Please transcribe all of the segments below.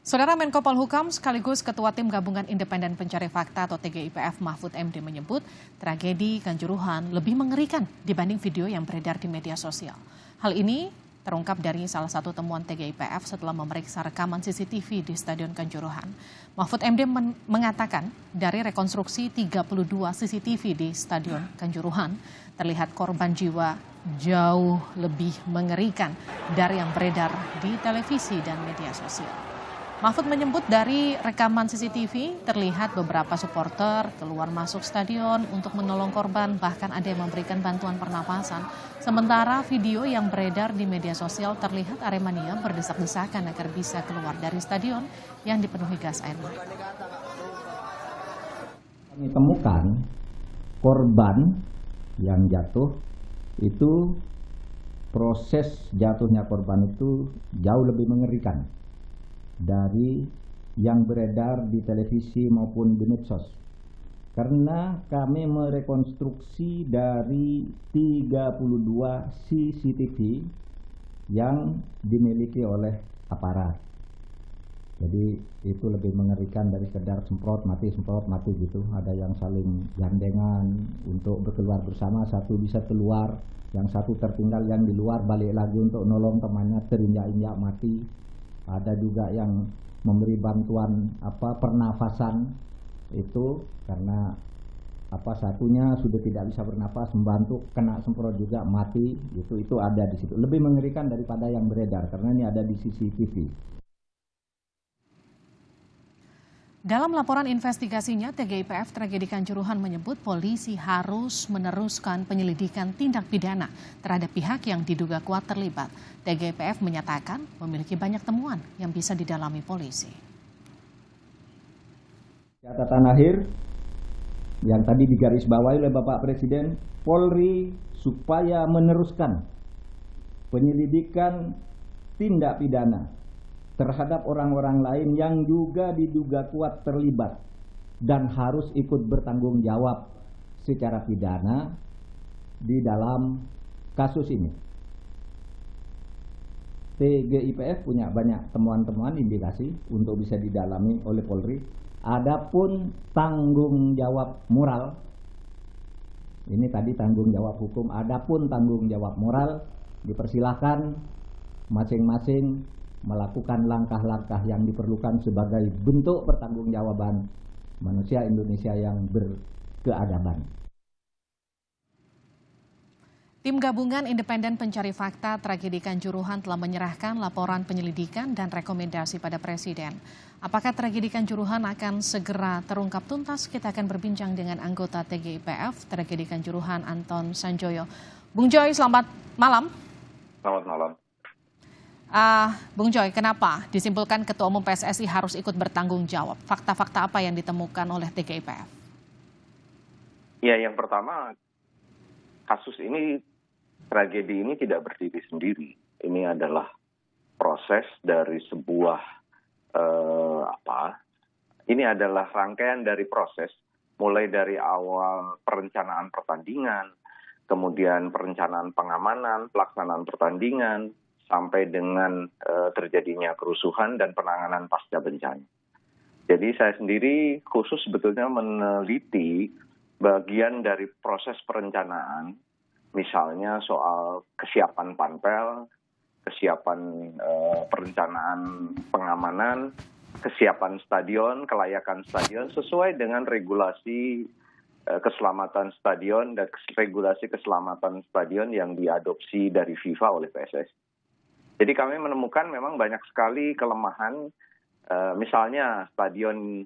Saudara Menko Polhukam sekaligus Ketua Tim Gabungan Independen Pencari Fakta atau TGIPF Mahfud MD menyebut tragedi Kanjuruhan lebih mengerikan dibanding video yang beredar di media sosial. Hal ini terungkap dari salah satu temuan TGIPF setelah memeriksa rekaman CCTV di Stadion Kanjuruhan. Mahfud MD mengatakan dari rekonstruksi 32 CCTV di Stadion Kanjuruhan terlihat korban jiwa jauh lebih mengerikan dari yang beredar di televisi dan media sosial. Mahfud menyebut dari rekaman CCTV terlihat beberapa supporter keluar masuk stadion untuk menolong korban, bahkan ada yang memberikan bantuan pernapasan. Sementara video yang beredar di media sosial terlihat Aremania berdesak-desakan agar bisa keluar dari stadion yang dipenuhi gas air mata. Kami temukan korban yang jatuh itu, proses jatuhnya korban itu jauh lebih mengerikan dari yang beredar di televisi maupun di medsos. Karena kami merekonstruksi dari 32 CCTV yang dimiliki oleh aparat. Jadi itu lebih mengerikan dari sekedar semprot mati gitu. Ada yang saling gandengan untuk berkeluar bersama, satu bisa keluar, yang satu tertinggal, yang di luar balik lagi untuk nolong temannya terinjak-injak mati. Ada juga yang memberi bantuan pernafasan itu karena satunya sudah tidak bisa bernafas, membantu kena semprot juga mati, itu ada di situ. Lebih mengerikan daripada yang beredar karena ini ada di CCTV. Dalam laporan investigasinya, TGIPF Tragedi Kanjuruhan menyebut polisi harus meneruskan penyelidikan tindak pidana terhadap pihak yang diduga kuat terlibat. TGIPF menyatakan memiliki banyak temuan yang bisa didalami polisi. Catatan akhir yang tadi digarisbawahi oleh Bapak Presiden, Polri supaya meneruskan penyelidikan tindak pidana terhadap orang-orang lain yang juga diduga kuat terlibat dan harus ikut bertanggung jawab secara pidana di dalam kasus ini. TGIPF punya banyak temuan-temuan indikasi untuk bisa didalami oleh Polri. Adapun tanggung jawab moral, ini tadi tanggung jawab hukum, adapun tanggung jawab moral dipersilahkan masing-masing melakukan langkah-langkah yang diperlukan sebagai bentuk pertanggungjawaban manusia Indonesia yang berkeadaban. Tim Gabungan Independen Pencari Fakta Tragedi Kanjuruhan telah menyerahkan laporan penyelidikan dan rekomendasi pada Presiden. Apakah tragedi Kanjuruhan akan segera terungkap tuntas? Kita akan berbincang dengan anggota TGIPF Tragedi Kanjuruhan, Anton Sanjoyo. Bung Joy, selamat malam. Selamat malam. Bung Joy, kenapa disimpulkan Ketua Umum PSSI harus ikut bertanggung jawab? Fakta-fakta apa yang ditemukan oleh TGIPF? Ya, yang pertama, kasus ini, tragedi ini tidak berdiri sendiri. Ini adalah proses dari sebuah ini adalah rangkaian dari proses, mulai dari awal perencanaan pertandingan, kemudian perencanaan pengamanan, pelaksanaan pertandingan, sampai dengan terjadinya kerusuhan dan penanganan pasca bencana. Jadi saya sendiri khusus sebetulnya meneliti bagian dari proses perencanaan, misalnya soal kesiapan panpel, kesiapan perencanaan pengamanan, kesiapan stadion, kelayakan stadion sesuai dengan regulasi keselamatan stadion dan regulasi keselamatan stadion yang diadopsi dari FIFA oleh PSSI. Jadi kami menemukan memang banyak sekali kelemahan, misalnya Stadion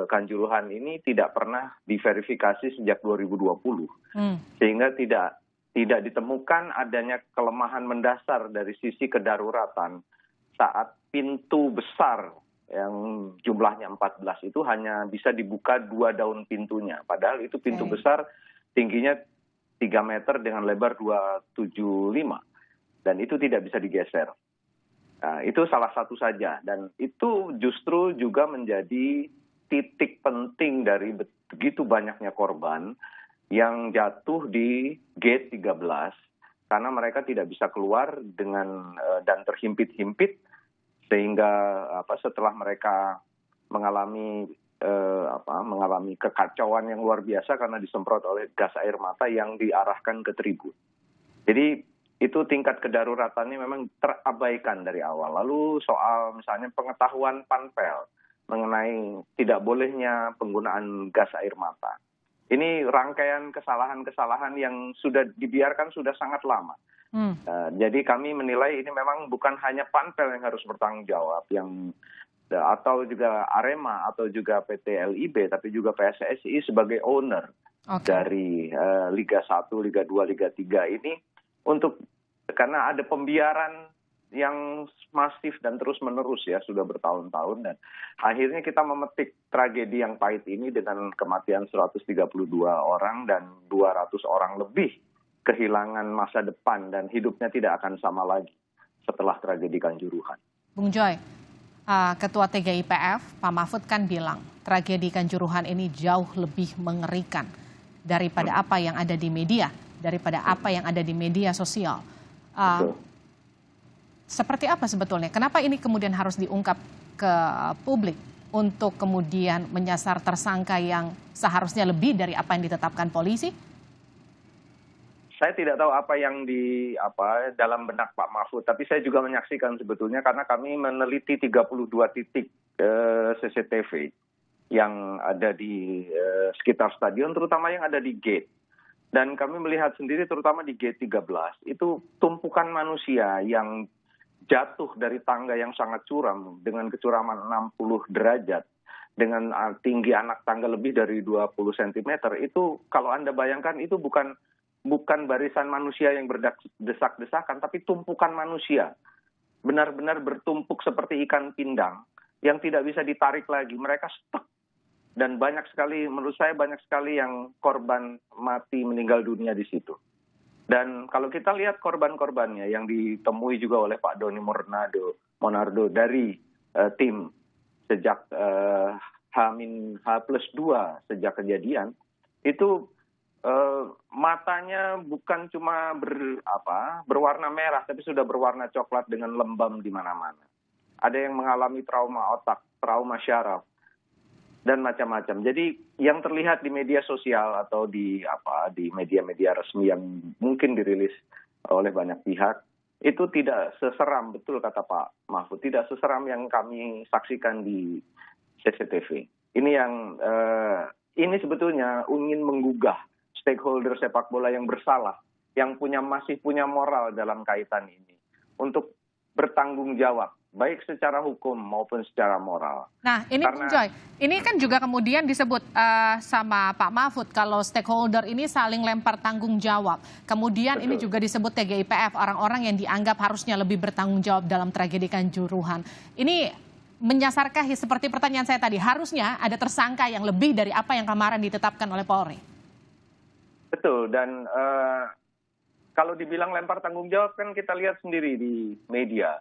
Kanjuruhan ini tidak pernah diverifikasi sejak 2020, sehingga tidak ditemukan adanya kelemahan mendasar dari sisi kedaruratan saat pintu besar yang jumlahnya 14 itu hanya bisa dibuka 2 daun pintunya, padahal itu pintu besar tingginya 3 meter dengan lebar 275. Dan itu tidak bisa digeser. Nah, itu salah satu saja. Dan itu justru juga menjadi titik penting dari begitu banyaknya korban yang jatuh di gate 13. Karena mereka tidak bisa keluar dan terhimpit-himpit sehingga setelah mereka mengalami kekacauan yang luar biasa karena disemprot oleh gas air mata yang diarahkan ke tribun. Jadi itu tingkat kedaruratannya memang terabaikan dari awal. Lalu soal misalnya pengetahuan Panpel mengenai tidak bolehnya penggunaan gas air mata. Ini rangkaian kesalahan-kesalahan yang sudah dibiarkan sudah sangat lama. Jadi kami menilai ini memang bukan hanya Panpel yang harus bertanggung jawab, atau juga Arema atau juga PT LIB, tapi juga PSSI sebagai owner dari Liga 1, Liga 2, Liga 3 ini, karena ada pembiaran yang masif dan terus-menerus ya, sudah bertahun-tahun, dan akhirnya kita memetik tragedi yang pahit ini dengan kematian 132 orang dan 200 orang lebih kehilangan masa depan dan hidupnya tidak akan sama lagi setelah tragedi Kanjuruhan. Bung Joy, Ketua TGIPF Pak Mahfud kan bilang tragedi Kanjuruhan ini jauh lebih mengerikan daripada apa yang ada di media, daripada apa yang ada di media sosial. Seperti apa sebetulnya? Kenapa ini kemudian harus diungkap ke publik untuk kemudian menyasar tersangka yang seharusnya lebih dari apa yang ditetapkan polisi? Saya tidak tahu apa yang dalam benak Pak Mahfud, tapi saya juga menyaksikan sebetulnya karena kami meneliti 32 titik CCTV yang ada di sekitar stadion, terutama yang ada di gate. Dan kami melihat sendiri terutama di gate 13, itu tumpukan manusia yang jatuh dari tangga yang sangat curam dengan kecuraman 60 derajat, dengan tinggi anak tangga lebih dari 20 cm, itu kalau Anda bayangkan itu bukan barisan manusia yang berdesak-desakan, tapi tumpukan manusia. Benar-benar bertumpuk seperti ikan pindang yang tidak bisa ditarik lagi. Mereka stuck. Dan banyak sekali, menurut saya banyak sekali yang korban mati meninggal dunia di situ. Dan kalau kita lihat korban-korbannya yang ditemui juga oleh Pak Doni Monardo dari tim sejak H+2 sejak kejadian, itu matanya bukan cuma berwarna merah, tapi sudah berwarna coklat dengan lembam di mana-mana. Ada yang mengalami trauma otak, trauma syaraf, dan macam-macam. Jadi yang terlihat di media sosial atau di media-media resmi yang mungkin dirilis oleh banyak pihak itu tidak seseram, betul kata Pak Mahfud, tidak seseram yang kami saksikan di CCTV. Ini sebetulnya ingin menggugah stakeholder sepak bola yang bersalah, yang masih punya moral dalam kaitan ini untuk bertanggung jawab, baik secara hukum maupun secara moral. Nah, ini Bung Joy, ini kan juga kemudian disebut sama Pak Mahfud kalau stakeholder ini saling lempar tanggung jawab. Kemudian ini juga disebut TGIPF, orang-orang yang dianggap harusnya lebih bertanggung jawab dalam tragedi Kanjuruhan. Ini menyasarkah seperti pertanyaan saya tadi, harusnya ada tersangka yang lebih dari apa yang kemarin ditetapkan oleh Polri? Betul, dan kalau dibilang lempar tanggung jawab kan kita lihat sendiri di media.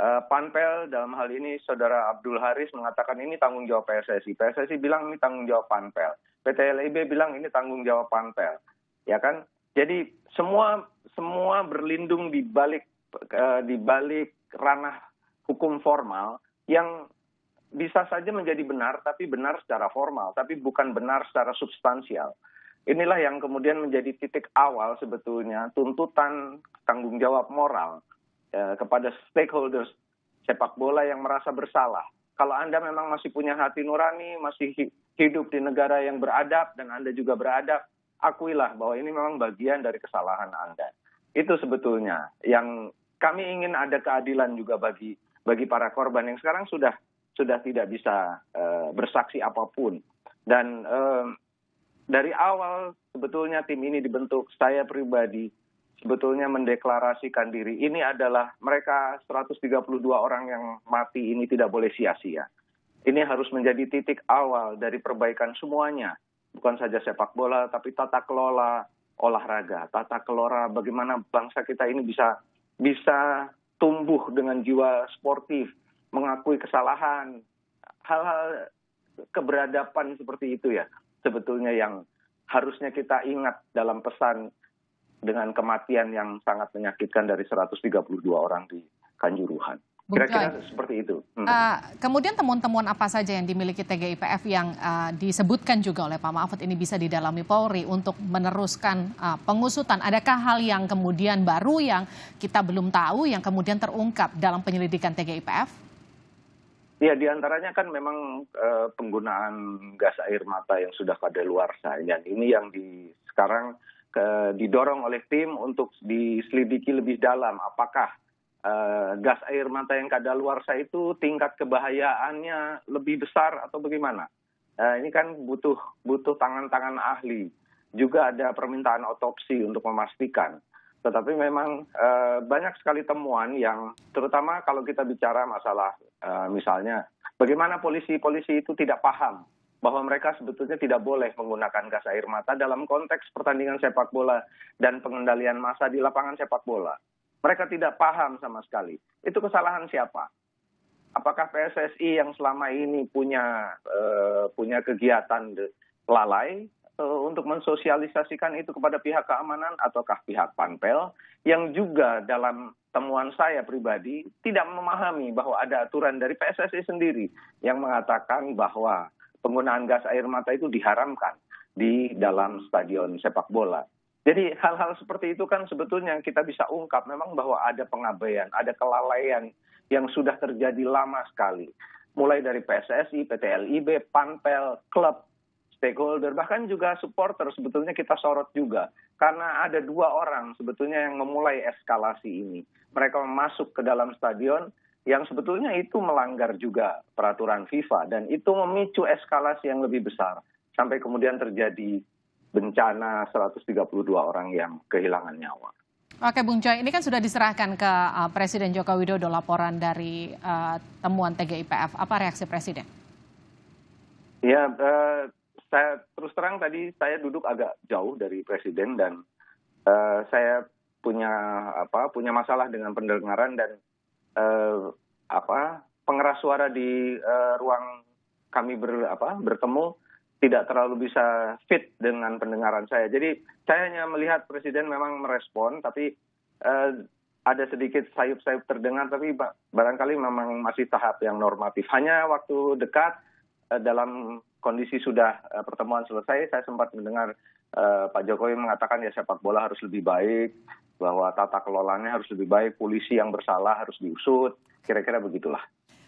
Panpel dalam hal ini Saudara Abdul Haris mengatakan ini tanggung jawab PSSI. PSSI bilang ini tanggung jawab Panpel. PT LIB bilang ini tanggung jawab Panpel. Ya kan? Jadi semua berlindung di balik ranah hukum formal yang bisa saja menjadi benar, tapi benar secara formal, tapi bukan benar secara substansial. Inilah yang kemudian menjadi titik awal sebetulnya tuntutan tanggung jawab moral kepada stakeholders sepak bola yang merasa bersalah. Kalau Anda memang masih punya hati nurani, masih hidup di negara yang beradab dan Anda juga beradab, akuilah bahwa ini memang bagian dari kesalahan Anda. Itu sebetulnya yang kami ingin ada keadilan juga bagi para korban yang sekarang sudah tidak bisa bersaksi apapun. Dan dari awal sebetulnya tim ini dibentuk, saya pribadi sebetulnya mendeklarasikan diri. Ini adalah mereka 132 orang yang mati ini tidak boleh sia-sia. Ini harus menjadi titik awal dari perbaikan semuanya. Bukan saja sepak bola, tapi tata kelola olahraga. Tata kelola bagaimana bangsa kita ini bisa tumbuh dengan jiwa sportif, mengakui kesalahan, hal-hal keberadaban seperti itu ya. Sebetulnya yang harusnya kita ingat dalam pesan dengan kematian yang sangat menyakitkan dari 132 orang di Kanjuruhan. Bung Joy, Kira-kira seperti itu. kemudian temuan-temuan apa saja yang dimiliki TGIPF yang disebutkan juga oleh Pak Mahfud ini bisa didalami Polri untuk meneruskan pengusutan? Adakah hal yang kemudian baru yang kita belum tahu yang kemudian terungkap dalam penyelidikan TGIPF? Ya, diantaranya kan memang penggunaan gas air mata yang sudah kadaluarsa, dan ini yang sekarang didorong oleh tim untuk diselidiki lebih dalam. Apakah gas air mata yang kadaluarsa itu tingkat kebahayaannya lebih besar atau bagaimana? Ini kan butuh tangan-tangan ahli. Juga ada permintaan otopsi untuk memastikan. Tetapi memang banyak sekali temuan yang terutama kalau kita bicara masalah misalnya bagaimana polisi-polisi itu tidak paham bahwa mereka sebetulnya tidak boleh menggunakan gas air mata dalam konteks pertandingan sepak bola dan pengendalian massa di lapangan sepak bola. Mereka tidak paham sama sekali. Itu kesalahan siapa? Apakah PSSI yang selama ini punya kegiatan lalai untuk mensosialisasikan itu kepada pihak keamanan, ataukah pihak Panpel yang juga dalam temuan saya pribadi tidak memahami bahwa ada aturan dari PSSI sendiri yang mengatakan bahwa penggunaan gas air mata itu diharamkan di dalam stadion sepak bola. Jadi hal-hal seperti itu kan sebetulnya kita bisa ungkap memang bahwa ada pengabaian, ada kelalaian yang sudah terjadi lama sekali. Mulai dari PSSI, PT LIB, Panpel, klub, stakeholder, bahkan juga supporter sebetulnya kita sorot juga. Karena ada 2 orang sebetulnya yang memulai eskalasi ini. Mereka masuk ke dalam stadion yang sebetulnya itu melanggar juga peraturan FIFA. Dan itu memicu eskalasi yang lebih besar. Sampai kemudian terjadi bencana 132 orang yang kehilangan nyawa. Oke Bung Joy, ini kan sudah diserahkan ke Presiden Joko Widodo laporan dari temuan TGIPF. Apa reaksi Presiden? Ya, saya terus terang tadi saya duduk agak jauh dari Presiden dan saya punya masalah dengan pendengaran dan pengeras suara di ruang kami bertemu tidak terlalu bisa fit dengan pendengaran saya. Jadi saya hanya melihat Presiden memang merespon, tapi ada sedikit sayup-sayup terdengar, tapi barangkali memang masih tahap yang normatif. Hanya waktu dekat dalam kondisi sudah pertemuan selesai, saya sempat mendengar Pak Jokowi mengatakan ya sepak bola harus lebih baik, bahwa tata kelolanya harus lebih baik, polisi yang bersalah harus diusut, kira-kira begitulah.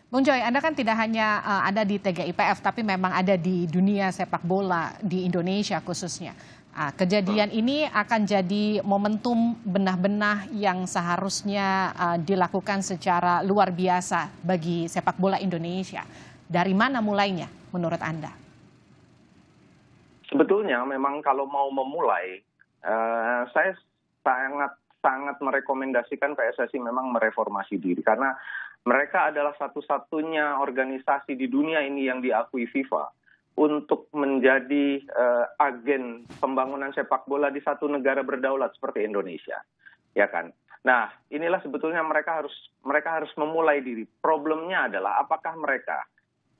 Bung Joy, Anda kan tidak hanya ada di TGIPF, tapi memang ada di dunia sepak bola di Indonesia khususnya. Kejadian ini akan jadi momentum benah-benah yang seharusnya dilakukan secara luar biasa bagi sepak bola Indonesia. Dari mana mulainya menurut Anda? Sebetulnya memang kalau mau memulai, saya sangat merekomendasikan PSSI memang mereformasi diri. Karena mereka adalah satu-satunya organisasi di dunia ini yang diakui FIFA untuk menjadi agen pembangunan sepak bola di satu negara berdaulat seperti Indonesia, ya kan? Nah, inilah sebetulnya mereka harus memulai diri. Problemnya adalah apakah mereka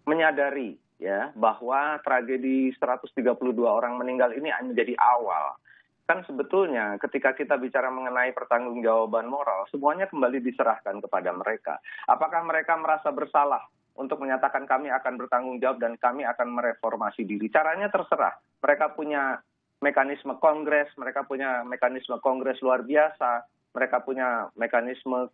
menyadari ya bahwa tragedi 132 orang meninggal ini menjadi awal. Kan sebetulnya ketika kita bicara mengenai pertanggungjawaban moral, semuanya kembali diserahkan kepada mereka. Apakah mereka merasa bersalah untuk menyatakan kami akan bertanggung jawab dan kami akan mereformasi diri? Caranya terserah. Mereka punya mekanisme kongres, mereka punya mekanisme kongres luar biasa, mereka punya mekanisme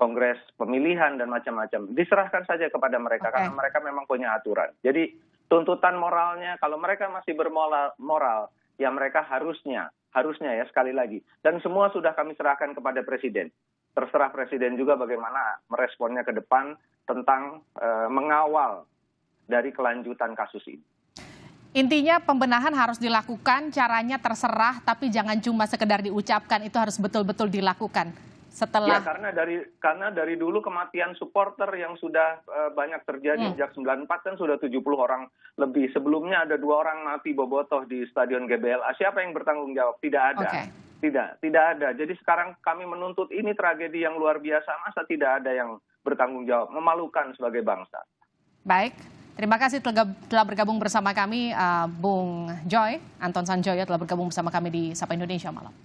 kongres pemilihan dan macam-macam. Diserahkan saja kepada mereka karena mereka memang punya aturan. Jadi tuntutan moralnya, kalau mereka masih bermoral, ya mereka harusnya ya sekali lagi. Dan semua sudah kami serahkan kepada Presiden. Terserah Presiden juga bagaimana meresponnya ke depan tentang mengawal dari kelanjutan kasus ini. Intinya pembenahan harus dilakukan, caranya terserah, tapi jangan cuma sekedar diucapkan, itu harus betul-betul dilakukan. Setelah... Ya, karena dari dulu kematian supporter yang sudah banyak terjadi sejak 94 kan sudah 70 orang lebih. Sebelumnya ada 2 orang mati bobotoh di Stadion GBLA. Siapa yang bertanggung jawab? Tidak ada. Tidak ada. Jadi sekarang kami menuntut ini tragedi yang luar biasa. Masa tidak ada yang bertanggung jawab? Memalukan sebagai bangsa. Baik. Terima kasih telah bergabung bersama kami, Bung Joy. Anton Sanjoyo telah bergabung bersama kami di Sapa Indonesia Malam.